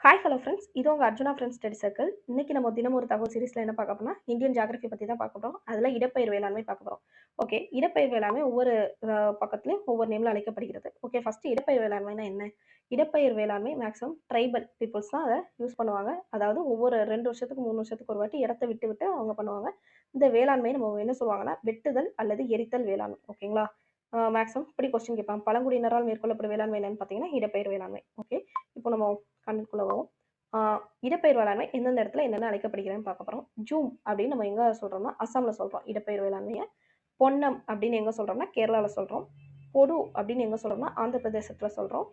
Hi hello friends, இது உங்கள் Arjuna friends study circle. இன்னைக்கு நம்ம தினம் ஒரு தகவல் சீரிஸில் என்ன பார்க்க போறோம்னா இந்தியன் ஜியாகிரபி பற்றி தான் பார்க்க போகிறோம். அதில் இடப்பெயர் வேளாண்மை பார்க்க போகிறோம். ஓகே, இடப்பெயர் வேளாண்மை ஒவ்வொரு பக்கத்துலையும் ஒவ்வொரு நேமில் அழைக்கப்படுகிறது. ஓகே, ஃபர்ஸ்ட் இடப்பெயர் வேளாண்மைனா என்ன? இடப்பெயர் வேளாண்மை மேக்ஸிமம் ட்ரைபல் பீப்புள்ஸ் தான் அதை யூஸ் பண்ணுவாங்க. அதாவது ஒவ்வொரு 2 வருஷத்துக்கு 3 வருஷத்துக்கு ஒரு வாட்டி இடத்த விட்டு விட்டு அவங்க பண்ணுவாங்க. இந்த வேளாண்மை நம்ம என்ன சொல்லுவாங்கன்னா வெட்டுதல் அல்லது எரித்தல் வேளாண்மை. ஓகேங்களா? மேக்ஸிமம் இப்படி கொஸ்டின் கேட்பாங்க. பழங்குடியினரால் மேற்கொள்ளப்படும் வேளாண்மை என்னன்னு பார்த்தீங்கன்னா இடப்பெயர் வேளாண்மை. ஓகே, இப்போ நம்ம கண்ணுக்குள்ள வரும். இடப்பெயர் வேளாண்மை எந்தெந்த இடத்துல என்னென்ன அழைக்கப்படுகிறதுன்னு பார்க்க போகிறோம். ஜூம் அப்படின்னு நம்ம எங்கே சொல்கிறோம்னா அஸ்ஸாமில் சொல்கிறோம் இடப்பெயர் வேளாண்மையை. பொன்னம் அப்படின்னு எங்கே சொல்கிறோம்னா கேரளாவில் சொல்கிறோம். பொடு அப்படின்னு எங்கே சொல்கிறோம்னா ஆந்திர பிரதேசத்தில் சொல்கிறோம்.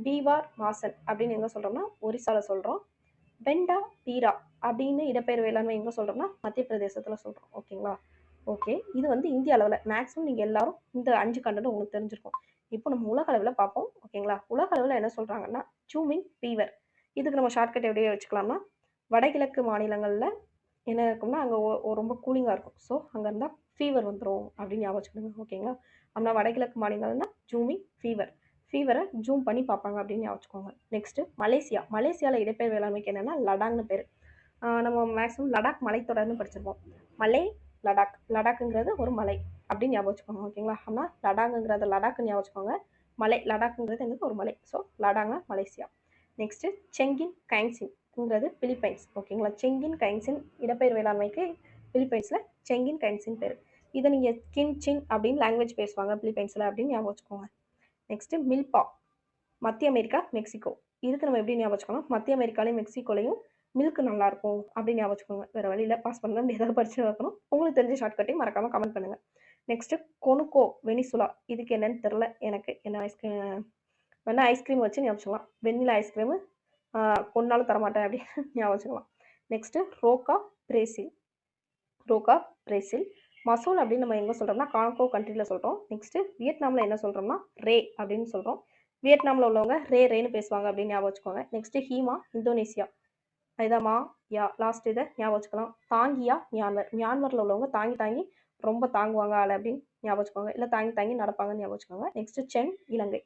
பீவார் வாசன் அப்படின்னு எங்கே சொல்கிறோம்னா ஒரிசாவில் சொல்கிறோம். பெண்டா பீரா அப்படின்னு இடப்பெயர் வேளாண்மை எங்கே சொல்கிறோம்னா மத்திய பிரதேசத்தில் சொல்கிறோம். ஓகேங்களா? ஓகே, இது வந்து இந்திய அளவில் மேக்ஸிமம் நீங்கள் எல்லாரும் இந்த 5 கண்டனம் உங்களுக்கு தெரிஞ்சிருக்கும். இப்போ நம்ம உலக அளவில் பார்ப்போம். ஓகேங்களா? உலக அளவில் என்ன சொல்கிறாங்கன்னா ஜூமிங் ஃபீவர். இதுக்கு நம்ம ஷார்ட்கட் எப்படியே வச்சுக்கலாம்னா வடகிழக்கு மாநிலங்களில் என்ன இருக்கும்னா அங்கே ரொம்ப கூலிங்காக இருக்கும். ஸோ அங்கே இருந்தால் ஃபீவர் வந்துடும் அப்படின்னு ஞாபகம் வச்சுக்கோங்க. ஓகேங்களா? அப்படின்னா வடகிழக்கு மாநிலங்கள்னா ஜூமிங் ஃபீவர். ஃபீவரை ஜூம் பண்ணி பார்ப்பாங்க அப்படின்னு ஞாபகம் வச்சுக்கோங்க. Next Malaysia. மலேசியாவில் இடப்பெயர் வேளாண்மைக்கு என்னென்னா லடாக்னு பேர். நம்ம மேக்ஸிமம் லடாக் மலைத்தொடர்னு படிச்சிருப்போம். மலை லடாக். லடாக்குங்கிறது ஒரு மலை அப்படின்னு ஞாபகம் வச்சுக்கோங்க. ஓகேங்களா? அப்படின்னா லடாக்குங்கிறத லடாக்குன்னு ஞாபகம் வச்சுக்கோங்க. மலை லடாக்குங்கிறது என்னது ஒரு மலை. ஸோ லடாக்னா மலேசியா. நெக்ஸ்ட்டு செங்கின் கைன்சின்ங்கிறது பிலிப்பைன்ஸ். ஓகேங்களா? செங்கின் கைன்சின் இடப்பெயர் வேளாண்மைக்கு பிலிப்பைன்ஸில் செங்கின் கைன்சின் பேர். இதை நீங்கள் கின் சின் அப்படின்னு லாங்குவேஜ் பேசுவாங்க பிலிப்பைன்ஸில் அப்படின்னு ஞாபகம் வச்சுக்கோங்க. நெக்ஸ்ட்டு மில்பா. மத்திய அமெரிக்கா மெக்சிகோ. இதுக்கு நம்ம எப்படி ஞாபகம் வச்சுக்கணும்? மத்திய அமெரிக்காலையும் மெக்சிகோலையும் மில்க் நல்லாயிருக்கும் அப்படின்னு ஞாபகம் வச்சுக்கோங்க. வேறு வழியில் பாஸ் பண்ணலாம், ஏதாவது படிச்சு வைக்கணும். உங்களுக்கு தெரிஞ்ச ஷார்ட்கட்டையும் மறக்காமல் கமெண்ட் பண்ணுங்கள். நெக்ஸ்ட்டு கொனுக்கோ வெனிசுலா. இதுக்கு என்னன்னு தெரில எனக்கு. என்ன வேணால் ஐஸ்கிரீம் வச்சு ஞாபகம் வச்சுக்கலாம். வெண்ணிலா ஐஸ்கிரீமு கொண்டாலும் தரமாட்டேன் அப்படின்னு ஞாபகம் வச்சுக்கலாம். நெக்ஸ்ட்டு ரோக்கா பிரேசில். ரோக்கா பிரேசில். மசோல் அப்படின்னு நம்ம எங்கே சொல்கிறோம்னா காங்கோ கண்ட்ரியில் சொல்கிறோம். நெக்ஸ்ட்டு வியட்நாமில் என்ன சொல்கிறோம்னா ரே அப்படின்னு சொல்கிறோம். வியட்நாமில் உள்ளவங்க ரேன்னு பேசுவாங்க அப்படின்னு ஞாபகம் வச்சுக்கோங்க. Next Hima Indonesia. இதான் மா யா லாஸ்ட் இதை ஞாபகம் வச்சுக்கலாம். தாங்கியா மியான்மர். மியான்மரில் உள்ளவங்க தாங்கி தாங்கி ரொம்ப தாங்குவாங்க ஆளை அப்படின்னு ஞாபகம் வச்சுக்கோங்க. இல்லை தாங்கி தாங்கி நடப்பாங்கன்னு ஞாபகம் வச்சுக்கோங்க. நெக்ஸ்ட்டு சென் இலங்கை.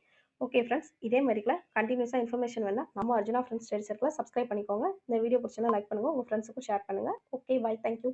ஓகே ஃப்ரெண்ட்ஸ், இதே மாதிரில கண்டினியூஸாக இன்ஃபர்மேஷன் வேணால் நம்ம அர்ஜுனா ஃப்ரெண்ட்ஸ் ஸ்டடி சர்க்கிளை சப்ஸ்கிரைப் பண்ணிக்கோங்க. இந்த வீடியோ பிடிச்சா லைக் பண்ணுங்கள், உங்கள் ஃப்ரெண்ட்ஸுக்கும் ஷேர் பண்ணுங்கள். Okay, bye, thank you.